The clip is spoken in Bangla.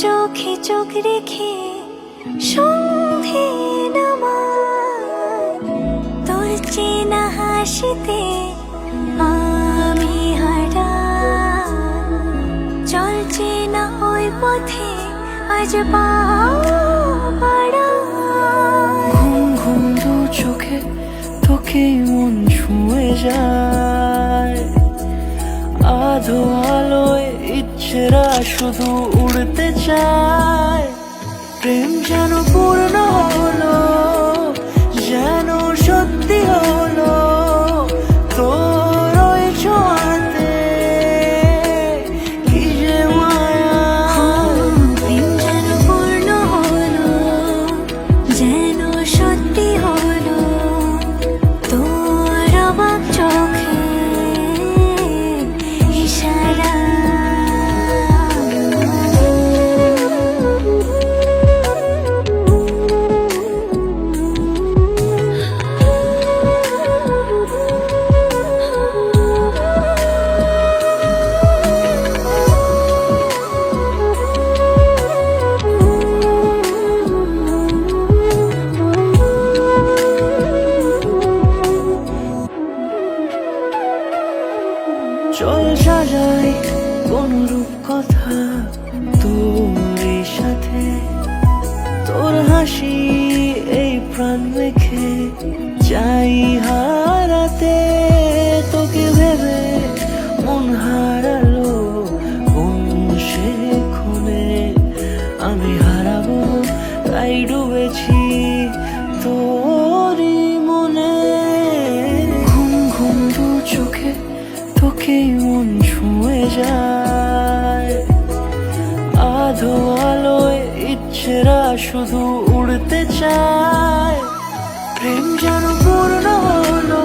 চোখে চোখ রেখে সন্ধে নামায়, তোর চেনা হাসিতে আমি হারাই। চল চেনা ওই পথে আজ পা বাড়াই। ঘুম ঘুম দু চোখে তোকেই মন ছুঁয়ে যায়, আধো আলোয় ইচ্ছেরা শুধু উড়তে চায়। প্রেম যেন পূর্ণ হলো, যেন সত্যি হলো তোর ওই ছোঁয়াতে, কি যে মায়া। প্রেম যেন পূর্ণ হলো, যেন সত্যি হলো তোর অবাক চোখে ইশারা। চল সাজাই কোন রূপ কথা তোর সাথে, তোর হাসি এই প্রাণ রেখে চাই হারাতে। তোকে ভেবে মন হারালো কোন সে ক্ষণে, আমি হারাবো তাই ডুবেছি তোরই মনে। ঘুম ঘুম দু চোখে তোকেই মন ছুঁয়ে যায়, আধো আলোয় ইচ্ছেরা শুধু উড়তে চায়। প্রেম যেন পূর্ণ হলো,